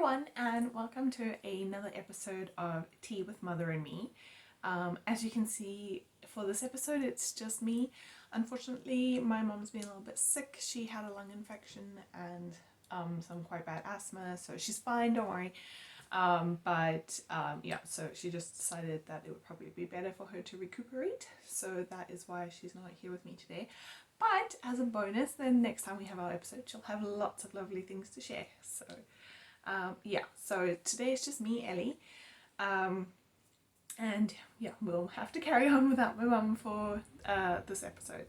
everyone, and welcome to another episode of Tea with Mother and Me. As you can see, for this episode it's just me. Unfortunately, my mom's been a little bit sick. She had a lung infection and some quite bad asthma, so she's fine, don't worry. Yeah, so she just decided that it would probably be better for her to recuperate, so that is why she's not here with me today. But as a bonus, then next time we have our episode, she'll have lots of lovely things to share. So today it's just me, Ellie, and yeah, we'll have to carry on without my mum for this episode.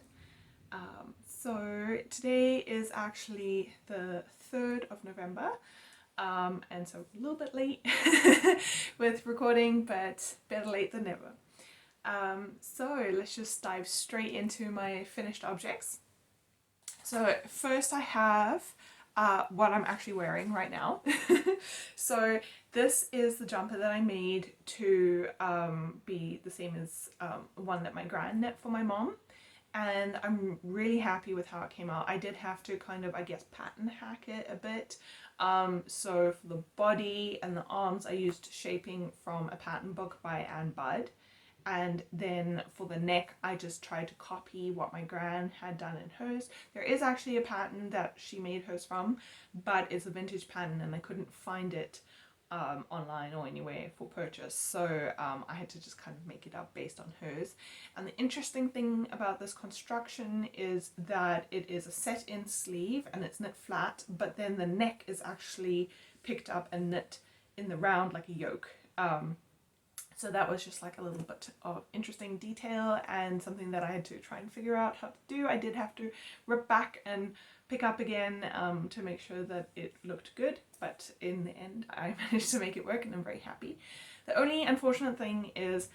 So today is actually the 3rd of November, and so a little bit late with recording, but better late than never. So let's just dive straight into my finished objects. So first I have what I'm actually wearing right now. So this is the jumper that I made to be the same as one that my gran knit for my mom, and I'm really happy with how it came out. I did have to kind of, I guess, pattern hack it a bit. So for the body and the arms I used shaping from a pattern book by Anne Budd. And then for the neck, I just tried to copy what my gran had done in hers. There is actually a pattern that she made hers from, but it's a vintage pattern and I couldn't find it online or anywhere for purchase. So I had to just kind of make it up based on hers. And the interesting thing about this construction is that it is a set-in sleeve and it's knit flat, but then the neck is actually picked up and knit in the round like a yoke. So that was just like a little bit of interesting detail and something that I had to try and figure out how to do. I did have to rip back and pick up again to make sure that it looked good, but in the end I managed to make it work and I'm very happy. The only unfortunate thing is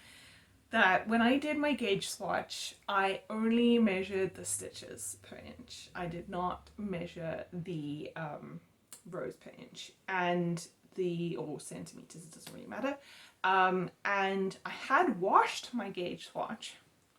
that when I did my gauge swatch, I only measured the stitches per inch. I did not measure the rows per inch or centimeters, it doesn't really matter. And I had washed my gauge swatch,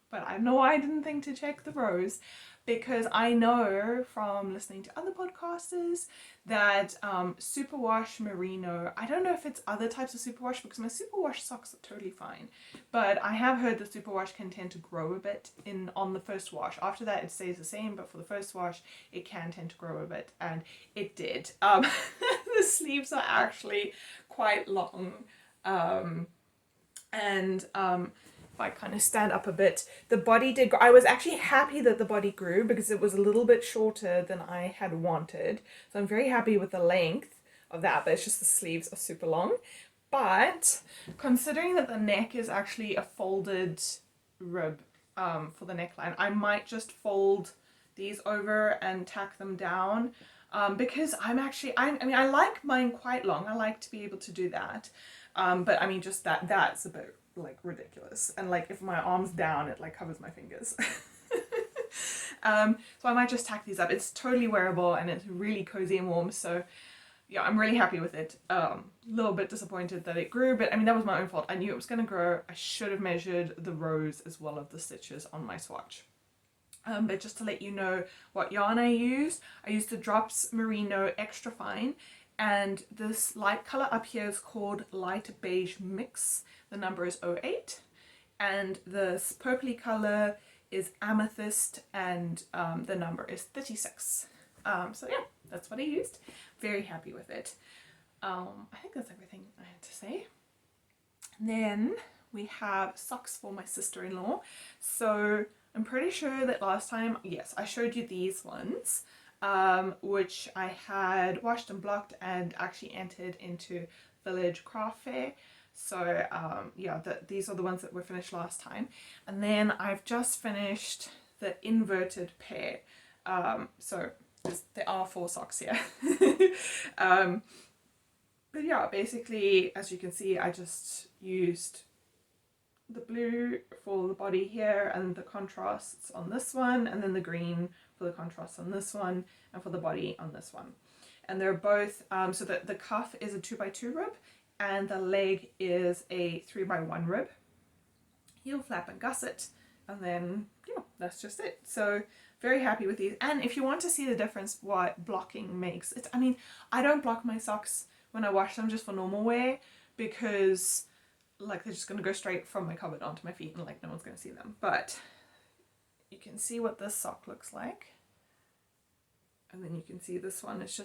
but I know I didn't think to check the rows because I know from listening to other podcasters that superwash merino, I don't know if it's other types of superwash because my superwash socks are totally fine, but I have heard that superwash can tend to grow a bit on the first wash. After that it stays the same, but for the first wash it can tend to grow a bit, and it did. The sleeves are actually quite long. If I kind of stand up a bit, the body did grow. I was actually happy that the body grew because it was a little bit shorter than I had wanted. So I'm very happy with the length of that, but it's just the sleeves are super long. But considering that the neck is actually a folded rib for the neckline, I might just fold these over and tack them down. Because I like mine quite long. I like to be able to do that. But I mean, just that's a bit like ridiculous. And like if my arm's down, it like covers my fingers. So I might just tack these up. It's totally wearable and it's really cozy and warm. So yeah, I'm really happy with it. A little bit disappointed that it grew, but I mean, that was my own fault. I knew it was going to grow. I should have measured the rows as well as the stitches on my swatch. But just to let you know what yarn I used the Drops Merino Extra Fine, and this light colour up here is called Light Beige Mix. The number is 08, and this purpley colour is Amethyst, and the number is 36. So yeah, that's what I used. Very happy with it. I think that's everything I had to say. Then we have socks for my sister-in-law. So I'm pretty sure that last time, yes, I showed you these ones, which I had washed and blocked and actually entered into Village Craft Fair. So yeah, these are the ones that were finished last time. And then I've just finished the inverted pair. So there are 4 socks here. But yeah, basically, as you can see, I just used the blue for the body here and the contrasts on this one, and then the green for the contrasts on this one, and for the body on this one. And they're both, so that the cuff is a 2x2 rib and the leg is a 3x1 rib. Heel, flap and gusset, and then yeah, that's just it. So very happy with these. And if you want to see the difference what blocking makes, I mean, I don't block my socks when I wash them just for normal wear, because like they're just going to go straight from my cupboard onto my feet and like no one's going to see them. But you can see what this sock looks like, and then you can see this one. It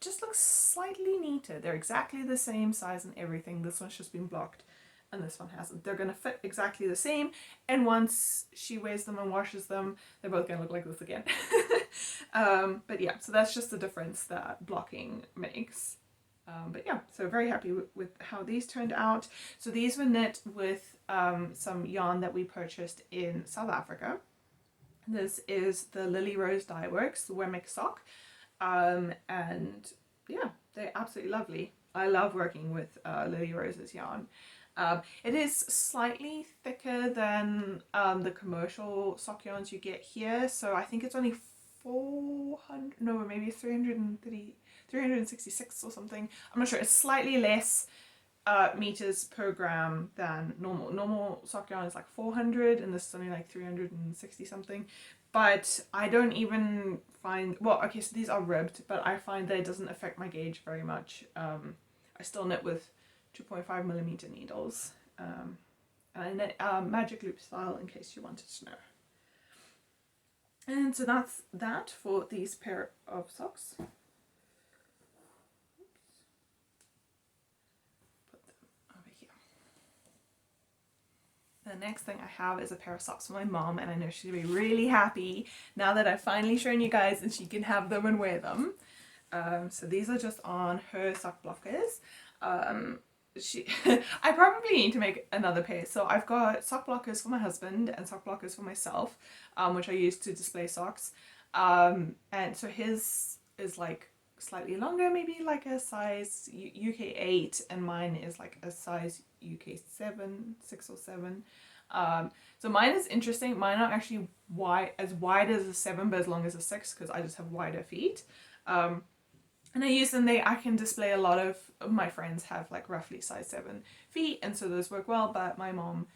just looks slightly neater. They're exactly the same size and everything. This one's just been blocked and this one hasn't. They're going to fit exactly the same, and once she wears them and washes them, they're both going to look like this again. But yeah, so that's just the difference that blocking makes. But yeah, so very happy with how these turned out. So these were knit with some yarn that we purchased in South Africa. This is the Lily Rose Dye Works, the Wemmick sock. And yeah, they're absolutely lovely. I love working with Lily Rose's yarn. It is slightly thicker than the commercial sock yarns you get here. So I think it's only 400, no, maybe 330, 366 or something. I'm not sure. It's slightly less meters per gram than normal sock yarn is like 400, and this is only like 360 something. But I don't even find, well, okay, so these are ribbed, but I find that it doesn't affect my gauge very much. I still knit with 2.5 millimeter needles, and I knit magic loop style, in case you wanted to know. And so that's that for these pair of socks. The next thing I have is a pair of socks for my mom, and I know she'll be really happy now that I've finally shown you guys and she can have them and wear them. So these are just on her sock blockers. I probably need to make another pair. So I've got sock blockers for my husband and sock blockers for myself, which I use to display socks. And so his is like slightly longer, maybe like a size UK 8, and mine is like a size UK 7, 6 or 7. So mine is interesting. Mine are actually as wide as a 7, but as long as a 6, because I just have wider feet. And I use them, I can display a lot of my friends have like roughly size 7 feet, and so those work well, but my mom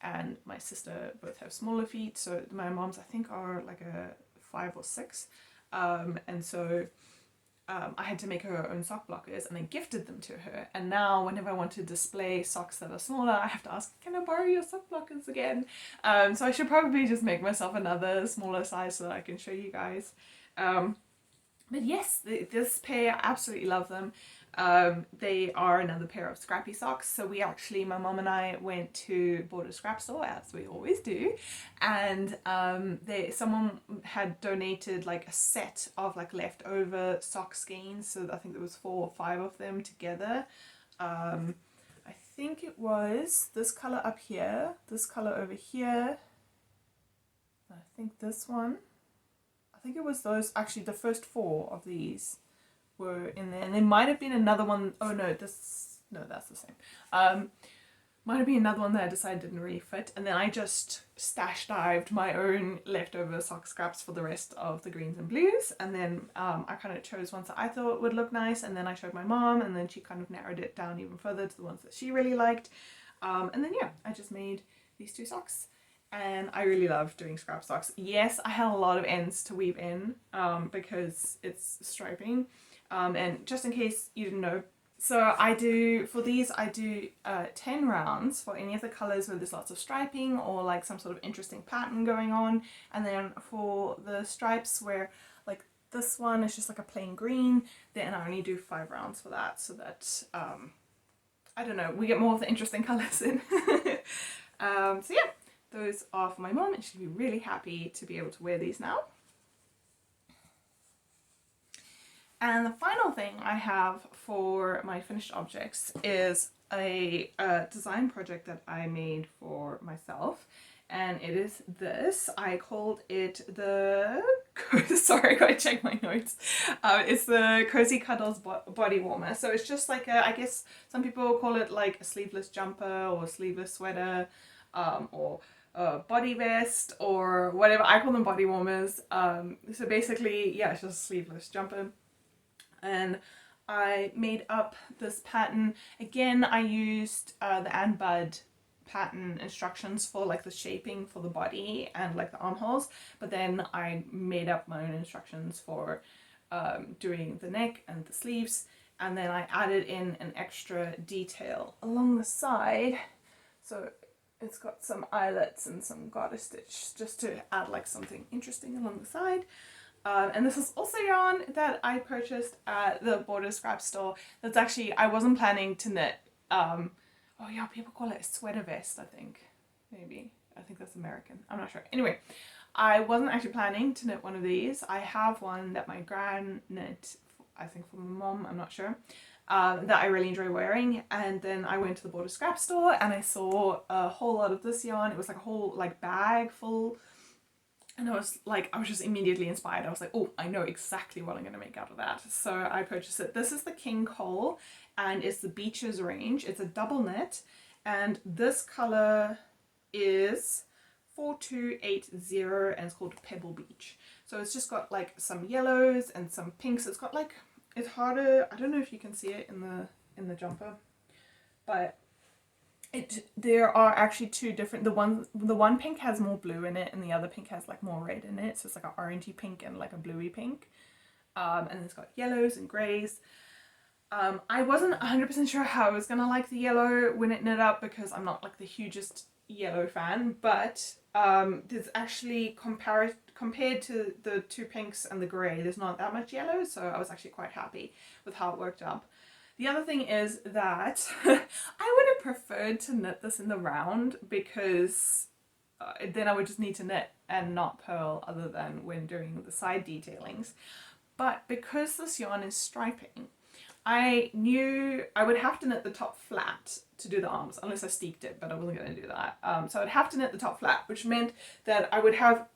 and my sister both have smaller feet, so my mom's I think are like a 5 or 6, and so I had to make her own sock blockers, and I gifted them to her, and now whenever I want to display socks that are smaller, I have to ask, can I borrow your sock blockers again? So I should probably just make myself another smaller size so that I can show you guys. But yes, this pair, I absolutely love them. They are another pair of scrappy socks. So we actually, my mom and I went to Border Scrap Store, as we always do, and someone had donated like a set of like leftover sock skeins. So I think there was 4 or 5 of them together. I think it was this color up here, this color over here, I think this one. I think it was those, actually the first 4 of these were in there, and there might have been another one. Oh no, that's the same. Might have been another one that I decided didn't really fit, and then I just stash dived my own leftover sock scraps for the rest of the greens and blues, and then I kind of chose ones that I thought would look nice, and then I showed my mom, and then she kind of narrowed it down even further to the ones that she really liked, and then yeah, I just made these 2 socks. And I really love doing scrap socks. Yes, I had a lot of ends to weave in because it's striping. And just in case you didn't know, so for these I do 10 rounds for any of the colours where there's lots of striping or like some sort of interesting pattern going on. And then for the stripes where like this one is just like a plain green, then I only do 5 rounds for that, so that, I don't know, we get more of the interesting colours in. So yeah. Those are for my mom, and she'll be really happy to be able to wear these now. And the final thing I have for my finished objects is a design project that I made for myself, and it is this. I called it the sorry, I gotta check my notes. It's the Cozy Cuddles body warmer. So it's just like I guess some people call it like a sleeveless jumper or a sleeveless sweater, or a body vest or whatever. I call them body warmers. So basically, yeah, it's just a sleeveless jumper. And I made up this pattern. Again, I used the Ann Budd pattern instructions for like the shaping for the body and like the armholes, but then I made up my own instructions for doing the neck and the sleeves. and then I added in an extra detail along the side. So it's got some eyelets and some garter stitch just to add like something interesting along the side. And this is also yarn that I purchased at the Border Scrap store. That's actually, I wasn't planning to knit. Oh yeah, people call it a sweater vest, I think. Maybe. I think that's American. I'm not sure. Anyway, I wasn't actually planning to knit one of these. I have one that my gran knit, I think for my mom, I'm not sure, that I really enjoy wearing. And then I went to the Border Scrap store and I saw a whole lot of this yarn. It was like a whole like bag full. And I was just immediately inspired. I was like, oh, I know exactly what I'm going to make out of that. So I purchased it. This is the King Cole and it's the Beaches range. It's a double knit and this color is 4280 and it's called Pebble Beach. So it's just got like some yellows and some pinks. It's got like, it's harder, I don't know if you can see it in the jumper, but there are actually two different, the one pink has more blue in it and the other pink has like more red in it, so it's like an orangey pink and like a bluey pink, and it's got yellows and greys. I wasn't 100% sure how I was gonna like the yellow when it knit up because I'm not like the hugest yellow fan, but there's actually compared to the two pinks and the grey, there's not that much yellow, so I was actually quite happy with how it worked up. The other thing is that I would have preferred to knit this in the round because then I would just need to knit and not purl other than when doing the side detailings. But because this yarn is striping, I knew I would have to knit the top flat to do the arms, unless I steeked it, but I wasn't going to do that. So I'd have to knit the top flat, which meant that I would have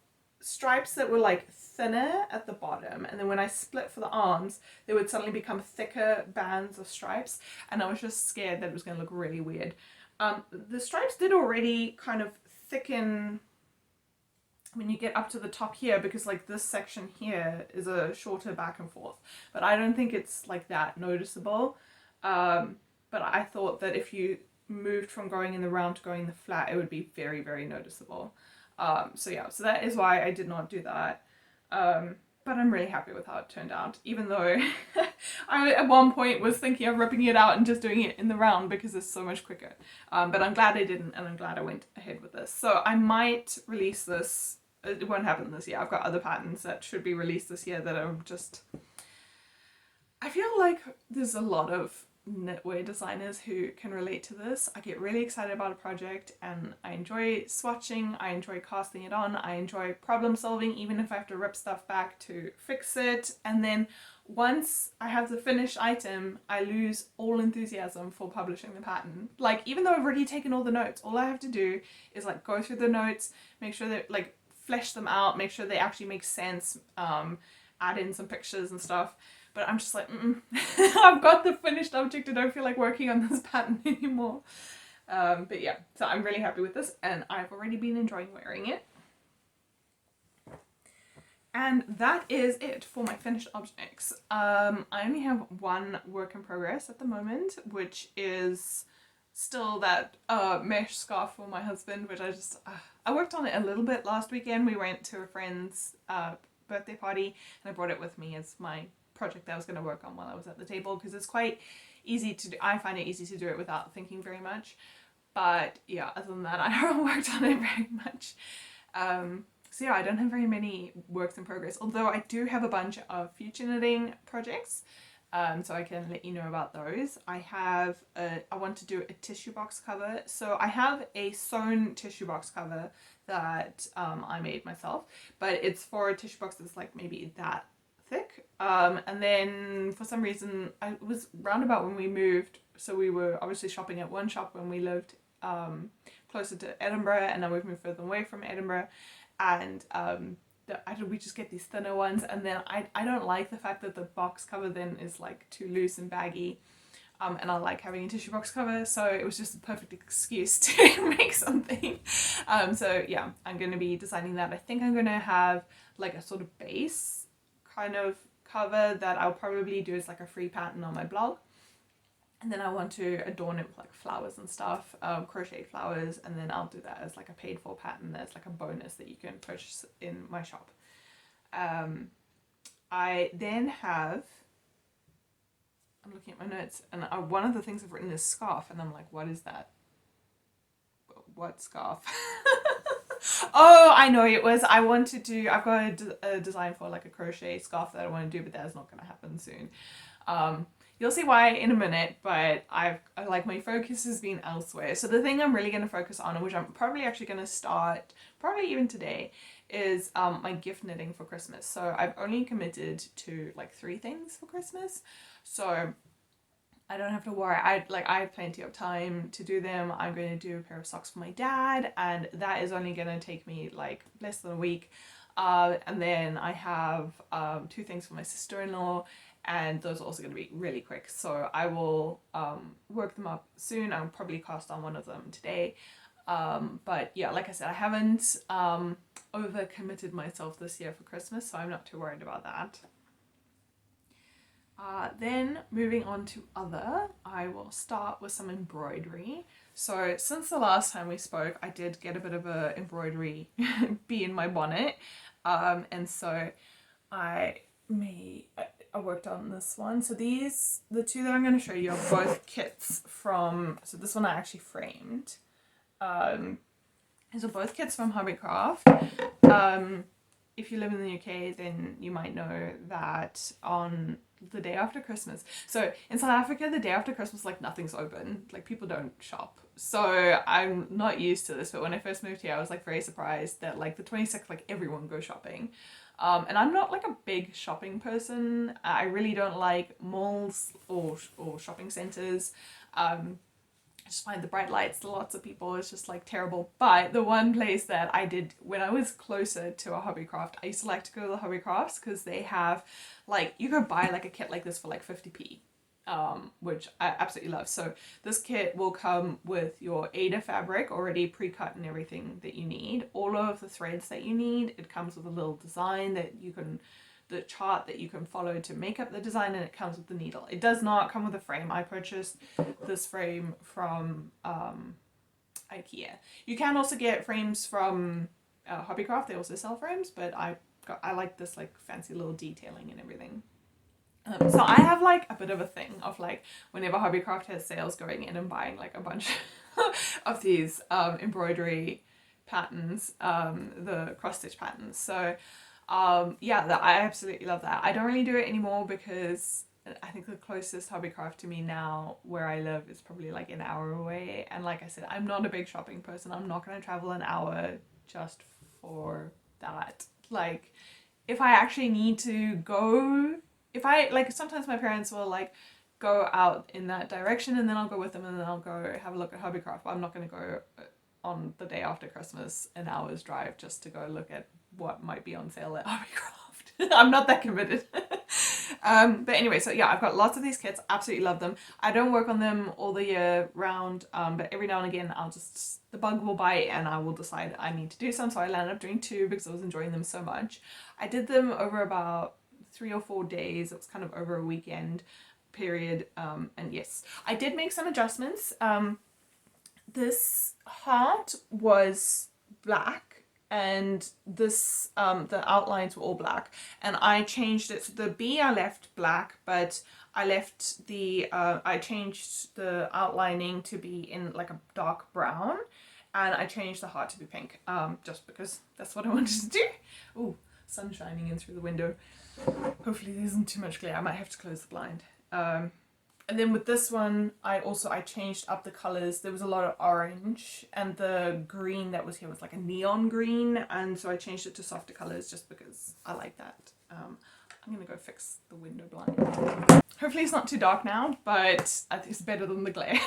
stripes that were like thinner at the bottom, and then when I split for the arms they would suddenly become thicker bands of stripes, and I was just scared that it was going to look really weird. The stripes did already kind of thicken when you get up to the top here, because like this section here is a shorter back and forth, but I don't think it's like that noticeable. But I thought that if you moved from going in the round to going in the flat, it would be very, very noticeable. So yeah, so that is why I did not do that. But I'm really happy with how it turned out, even though I at one point was thinking of ripping it out and just doing it in the round because it's so much quicker. But I'm glad I didn't, and I'm glad I went ahead with this. So I might release this. It won't happen this year. I've got other patterns that should be released this year that are just... I feel like there's a lot of knitwear designers who can relate to this. I get really excited about a project and I enjoy swatching, I enjoy casting it on, I enjoy problem solving even if I have to rip stuff back to fix it, and then once I have the finished item I lose all enthusiasm for publishing the pattern. Like, even though I've already taken all the notes, all I have to do is like go through the notes, make sure that like flesh them out, make sure they actually make sense, add in some pictures and stuff. But I'm just like, I've got the finished object, I don't feel like working on this pattern anymore. But yeah, so I'm really happy with this and I've already been enjoying wearing it. And that is it for my finished objects. I only have one work in progress at the moment, which is still that mesh scarf for my husband, which I worked on it a little bit last weekend. We went to a friend's birthday party and I brought it with me as my project that I was going to work on while I was at the table, because it's quite easy to do. I find it easy to do it without thinking very much. But yeah, other than that, I haven't worked on it very much. So yeah, I don't have very many works in progress, although I do have a bunch of future knitting projects, so I can let you know about those. I want to do a tissue box cover. So I have a sewn tissue box cover that I made myself, but it's for a tissue box that's like maybe that thick. And then for some reason, it was roundabout when we moved, so we were obviously shopping at one shop when we lived closer to Edinburgh, and now we've moved further away from Edinburgh, and we just get these thinner ones, and then I don't like the fact that the box cover then is like too loose and baggy, and I like having a tissue box cover, so it was just a perfect excuse to make something. So yeah, I'm going to be designing that. I think I'm going to have like a sort of base kind of cover that I'll probably do as like a free pattern on my blog, and then I want to adorn it with like flowers and stuff, crocheted flowers, and then I'll do that as like a paid for pattern as like a bonus that you can purchase in my shop. I then have I'm looking at my notes, and one of the things I've written is scarf, and I'm like, what is that? What scarf? Oh, I know it was. I want to do. I've got a design for like a crochet scarf that I want to do, but that's not going to happen soon. You'll see why in a minute, but I like my focus has been elsewhere. So the thing I'm really going to focus on, which I'm probably actually going to start, probably even today, is my gift knitting for Christmas. So I've only committed to like 3 things for Christmas, so I don't have to worry. I have plenty of time to do them. I'm going to do a pair of socks for my dad, and that is only going to take me like less than a week. And then I have 2 things for my sister-in-law, and those are also going to be really quick. So I will work them up soon. I'll probably cast on one of them today. But yeah, like I said, I haven't over committed myself this year for Christmas, so I'm not too worried about that. Then moving on to other, I will start with some embroidery. So since the last time we spoke, I did get a bit of a embroidery bee in my bonnet. And so I worked on this one. So the 2 that I'm going to show you are both kits from, so this one I actually framed. These are both kits from Hobbycraft. If you live in the UK, then you might know that on the day after Christmas. So in South Africa, the day after Christmas, like nothing's open. Like people don't shop. So I'm not used to this, but when I first moved here, I was like very surprised that like the 26th, like everyone goes shopping. And I'm not like a big shopping person. I really don't like malls or shopping centers. I just find the bright lights, lots of people, it's just like terrible. But the one place that I did when I was closer to a Hobbycraft, I used to like to go to the Hobbycrafts because they have like, you could buy like a kit like this for like 50p, which I absolutely love. So this kit will come with your Ada fabric already pre-cut and everything that you need, all of the threads that you need. It comes with a little design that you can, the chart that you can follow to make up the design, and it comes with the needle. It does not come with a frame. I purchased this frame from IKEA. You can also get frames from Hobbycraft. They also sell frames, but I like this like fancy little detailing and everything. So I have like a bit of a thing of like whenever Hobbycraft has sales, going in and buying like a bunch of these embroidery patterns, the cross stitch patterns. So yeah, I absolutely love that. I don't really do it anymore because I think the closest Hobbycraft to me now where I live is probably like an hour away, and like I said, I'm not a big shopping person. I'm not going to travel an hour just for that. Like if I actually need to go, if I like, sometimes my parents will like go out in that direction and then I'll go with them and then I'll go have a look at Hobbycraft, but I'm not going to go on the day after Christmas an hour's drive just to go look at what might be on sale at Hobbycraft. I'm not that committed. But anyway, so yeah, I've got lots of these kits, absolutely love them. I don't work on them all the year round, but every now and again I'll just, the bug will bite and I will decide I need to do some, so I landed up doing 2 because I was enjoying them so much. I did them over about 3 or 4 days. It was kind of over a weekend period, and yes, I did make some adjustments. This heart was black and this the outlines were all black, and I changed it. So the B I left black, but I left the I changed the outlining to be in like a dark brown, and I changed the heart to be pink, just because that's what I wanted to do. Ooh, sun shining in through the window. Hopefully there isn't too much glare. I might have to close the blind. And then with this one, I changed up the colors. There was a lot of orange, and the green that was here was like a neon green, and so I changed it to softer colors just because I like that. I'm gonna go fix the window blind. Hopefully it's not too dark now, but I think it's better than the glare.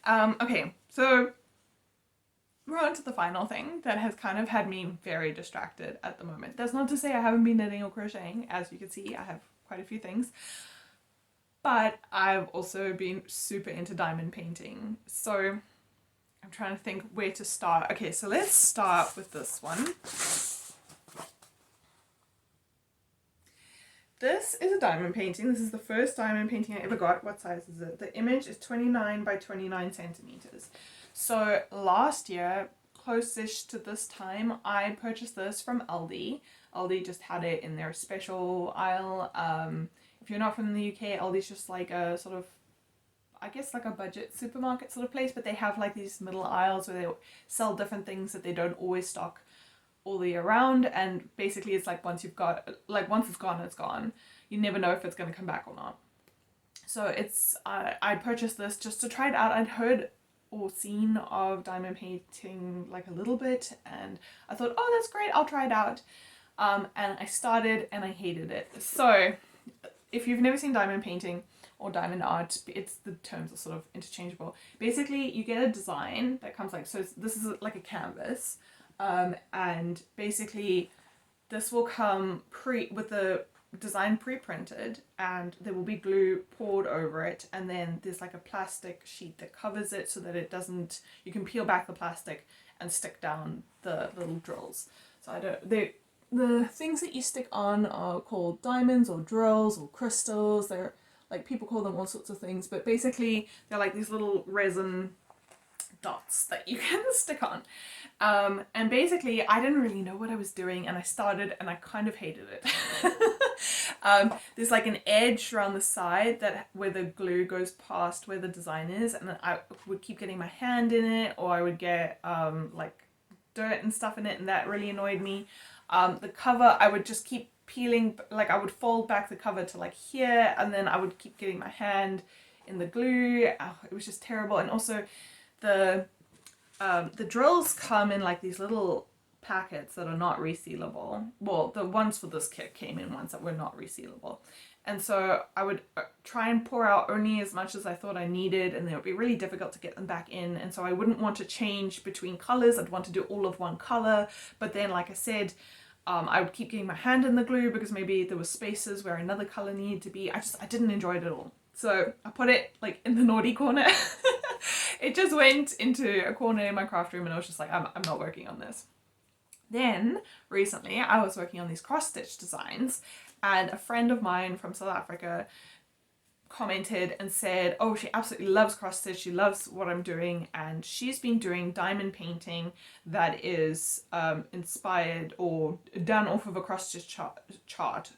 Okay, so we're on to the final thing that has kind of had me very distracted at the moment. That's not to say I haven't been knitting or crocheting. As you can see, I have quite a few things. But I've also been super into diamond painting. So I'm trying to think where to start. Okay, so let's start with this one. This is a diamond painting. This is the first diamond painting I ever got. What size is it? The image is 29 by 29 centimeters. So last year, close-ish to this time, I purchased this from Aldi. Aldi just had it in their special aisle. If you're not from the UK, Aldi's just like a sort of, I guess like a budget supermarket sort of place, but they have like these middle aisles where they sell different things that they don't always stock all the year round. And basically it's like once it's gone, it's gone. You never know if it's going to come back or not. So it's I purchased this just to try it out. I'd heard or seen of diamond painting like a little bit, and I thought, oh, that's great, I'll try it out. And I started and I hated it. So if you've never seen diamond painting or diamond art, the terms are sort of interchangeable. Basically, you get a design that comes like, so this is like a canvas, and basically this will come with the design pre-printed, and there will be glue poured over it, and then there's like a plastic sheet that covers it so that it doesn't, you can peel back the plastic and stick down the little drills. So the things that you stick on are called diamonds or drills or crystals. They're like, people call them all sorts of things, but basically they're like these little resin dots that you can stick on. And basically I didn't really know what I was doing, and I started and I kind of hated it. There's like an edge around the side where the glue goes past where the design is, and I would keep getting my hand in it, or I would get like dirt and stuff in it, and that really annoyed me. The cover, I would just keep peeling, like I would fold back the cover to like here, and then I would keep getting my hand in the glue. Oh, it was just terrible. And also the drills come in like these little packets that are not resealable. Well, the ones for this kit came in ones that were not resealable. And so I would try and pour out only as much as I thought I needed, and it would be really difficult to get them back in. And so I wouldn't want to change between colors. I'd want to do all of one color. But then, like I said, I would keep getting my hand in the glue because maybe there were spaces where another color needed to be. I didn't enjoy it at all. So I put it like in the naughty corner. It just went into a corner in my craft room, and I was just like, I'm not working on this. Then recently I was working on these cross-stitch designs, and a friend of mine from South Africa commented and said, oh, she absolutely loves cross-stitch, she loves what I'm doing, and she's been doing diamond painting that is inspired or done off of a cross-stitch chart.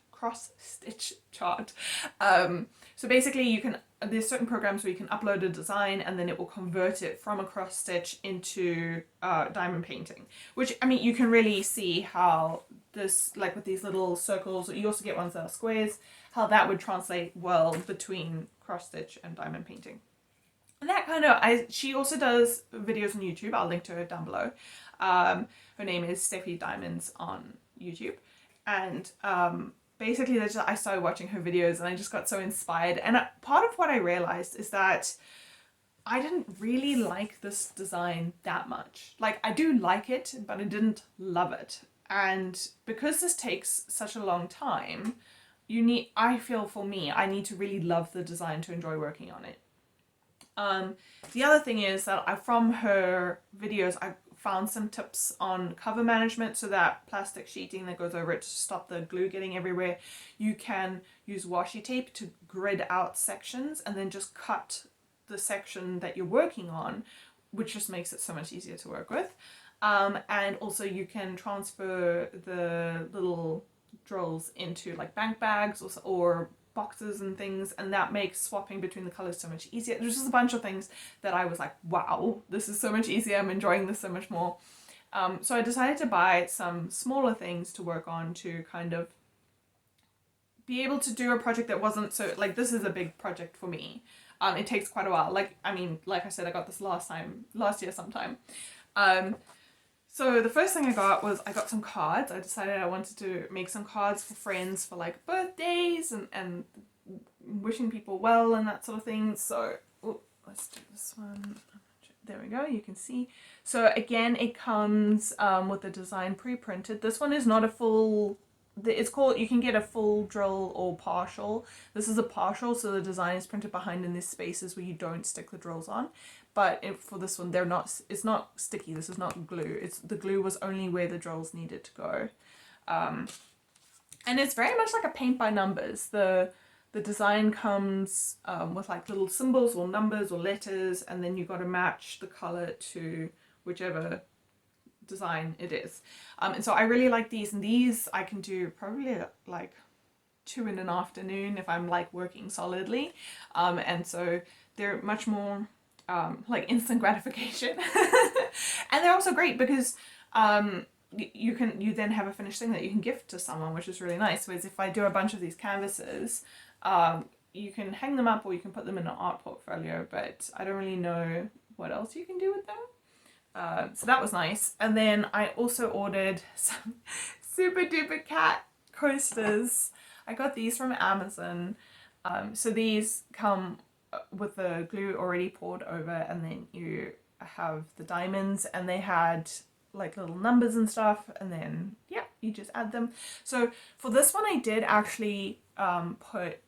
So basically there's certain programs where you can upload a design, and then it will convert it from a cross stitch into diamond painting, which, I mean, you can really see how this, like with these little circles, you also get ones that are squares, how that would translate well between cross stitch and diamond painting. And that she also does videos on YouTube. I'll link to her down below. Her name is Steffi Diamonds on YouTube. And basically I started watching her videos, and I just got so inspired. And part of what I realized is that I didn't really like this design that much. Like, I do like it, but I didn't love it. And because this takes such a long time, I feel for me, I need to really love the design to enjoy working on it. The other thing is that from her videos, I found some tips on cover management, so that plastic sheeting that goes over it to stop the glue getting everywhere. You can use washi tape to grid out sections and then just cut the section that you're working on, which just makes it so much easier to work with. And also you can transfer the little drills into like bank bags or boxes and things, and that makes swapping between the colors so much easier. There's just a bunch of things that I was like, wow, this is so much easier, I'm enjoying this so much more. So I decided to buy some smaller things to work on to kind of be able to do a project that wasn't so, like, this is a big project for me. It takes quite a while. Like I said, I got this last year sometime. So the first thing I got some cards. I decided I wanted to make some cards for friends for like birthdays and wishing people well and that sort of thing. So let's do this one. There we go, you can see. So again, it comes with the design pre-printed. This one is not a full, you can get a full drill or partial. This is a partial, so the design is printed behind in these spaces where you don't stick the drills on. But for this one, it's not sticky. This is not glue. The glue was only where the drills needed to go. And it's very much like a paint by numbers. The design comes with like little symbols or numbers or letters, and then you've got to match the color to whichever design it is. And so I really like these, and these I can do probably like 2 in an afternoon if I'm like working solidly, and so they're much more like instant gratification. And they're also great because you then have a finished thing that you can gift to someone, which is really nice. Whereas if I do a bunch of these canvases, you can hang them up or you can put them in an art portfolio, but I don't really know what else you can do with them. So that was nice. And then I also ordered some super duper cat coasters. I got these from Amazon. So these come with the glue already poured over, and then you have the diamonds, and they had like little numbers and stuff, and then yeah, you just add them. So for this one I did actually put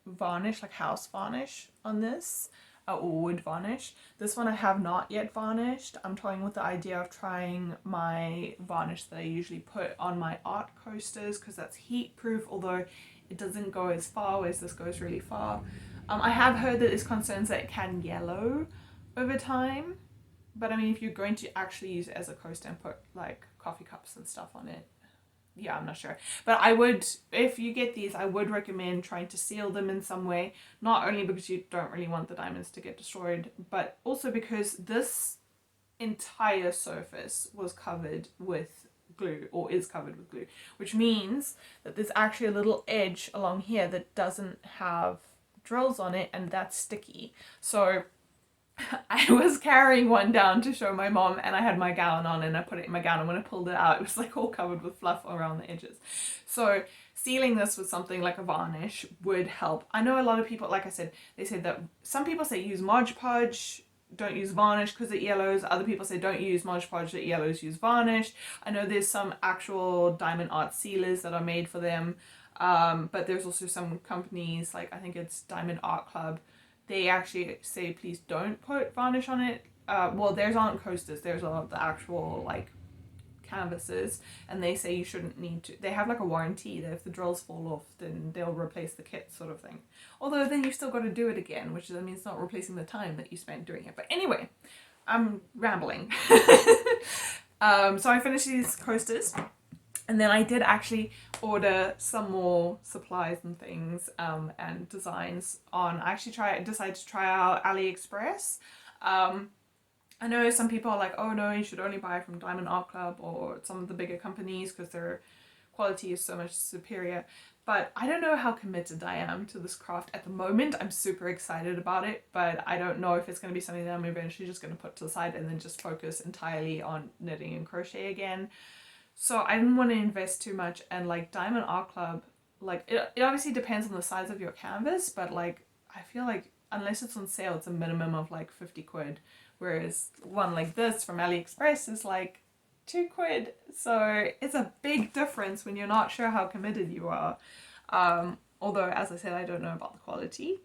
varnish, like house varnish on this, or wood varnish. This one I have not yet varnished. I'm toying with the idea of trying my varnish that I usually put on my art coasters, because that's heat proof, although it doesn't go as far, whereas this goes really far. I have heard that there's concerns that it can yellow over time, but I mean, if you're going to actually use it as a coaster and put like coffee cups and stuff on it, yeah, I'm not sure. But I would, if you get these, I would recommend trying to seal them in some way, not only because you don't really want the diamonds to get destroyed, but also because this entire surface was covered with glue, or is covered with glue, which means that there's actually a little edge along here that doesn't have drills on it, and that's sticky. So I was carrying one down to show my mom, and I had my gown on, and I put it in my gown, and when I pulled it out, it was like all covered with fluff around the edges. So sealing this with something like a varnish would help. I know a lot of people, like I said, they said that some people say use Mod Podge, don't use varnish because it yellows. Other people say don't use Mod Podge, it yellows, use varnish. I know there's some actual diamond art sealers that are made for them, but there's also some companies, like I think it's Diamond Art Club, they actually say please don't put varnish on it. Well, theirs aren't coasters, there's the actual like canvases, and they say you shouldn't need to. They have like a warranty that if the drills fall off, then they'll replace the kit, sort of thing. Although then you've still got to do it again, which I mean, it's not replacing the time that you spent doing it. But anyway, I'm rambling. So I finished these coasters, and then I did actually order some more supplies and things, and designs on. I actually decided to try out AliExpress. I know some people are like, oh no, you should only buy from Diamond Art Club or some of the bigger companies because their quality is so much superior. But I don't know how committed I am to this craft at the moment. I'm super excited about it, but I don't know if it's going to be something that I'm eventually just going to put to the side and then just focus entirely on knitting and crochet again. So I didn't want to invest too much, and like Diamond Art Club, like it obviously depends on the size of your canvas, but like I feel like unless it's on sale, it's a minimum of like 50 quid. Whereas one like this from AliExpress is like 2 quid. So it's a big difference when you're not sure how committed you are. Although, as I said, I don't know about the quality.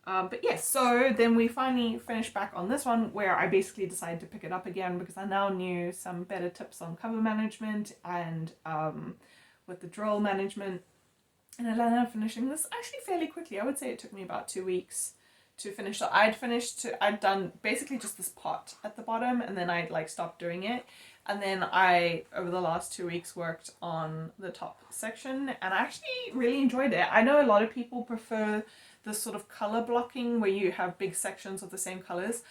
But yes, so then we finally finished back on this one, where I basically decided to pick it up again because I now knew some better tips on cover management and with the drill management. And I ended up finishing this actually fairly quickly. I would say it took me about 2 weeks to finish. So I'd done basically just this pot at the bottom, and then I'd like stopped doing it. And then I, over the last 2 weeks, worked on the top section, and I actually really enjoyed it. I know a lot of people prefer this sort of color blocking where you have big sections of the same colors,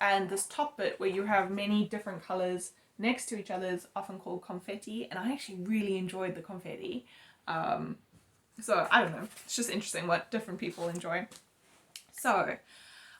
and this top bit where you have many different colors next to each other is often called confetti, and I actually really enjoyed the confetti. So I don't know, it's just interesting what different people enjoy. So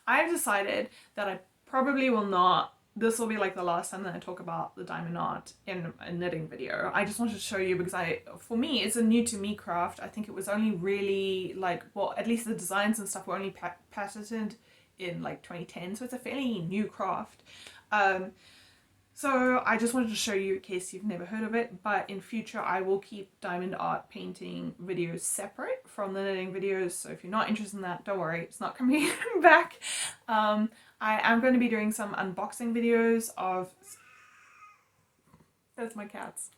I've decided that I probably will not, this will be like the last time that I talk about the diamond art in a knitting video. I just wanted to show you because for me, it's a new to me craft. I think it was only really like, well, at least the designs and stuff were only patented in like 2010. So it's a fairly new craft. So I just wanted to show you in case you've never heard of it, but in future I will keep diamond art painting videos separate from the knitting videos. So if you're not interested in that, don't worry, it's not coming back. I am going to be doing some unboxing videos of, that's my cats,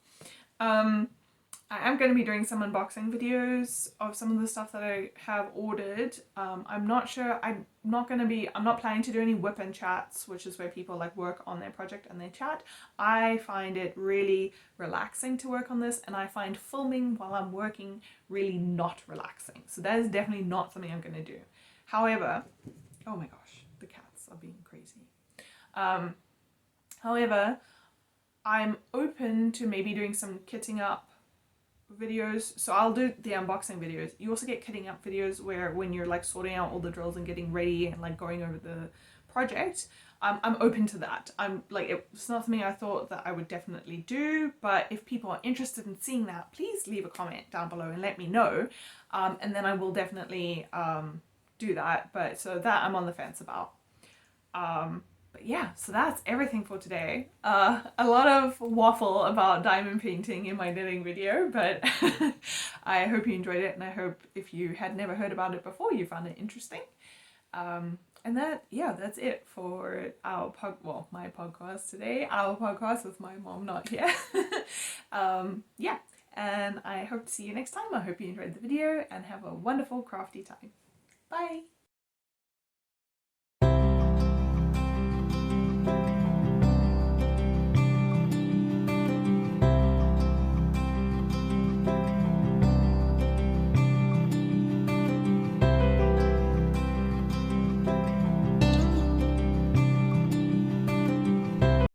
I am going to be doing some unboxing videos of some of the stuff that I have ordered. I'm not sure, I'm not planning to do any whip and chats, which is where people like work on their project and they chat. I find it really relaxing to work on this, and I find filming while I'm working really not relaxing. So that is definitely not something I'm going to do. However, oh my gosh, the cats are being crazy. However, I'm open to maybe doing some kitting up videos. So I'll do the unboxing videos. You also get kitting up videos where when you're like sorting out all the drills and getting ready and like going over the project. I'm open to that. I'm like, it's not something I thought that I would definitely do, but if people are interested in seeing that, please leave a comment down below and let me know, and then I will definitely do that. But so that I'm on the fence about. But yeah, so that's everything for today. A lot of waffle about diamond painting in my knitting video, but I hope you enjoyed it, and I hope if you had never heard about it before, you found it interesting. And that's it for our my podcast today, our podcast with my mom not here. Yeah, and I hope to see you next time. I hope you enjoyed the video and have a wonderful crafty time. Bye!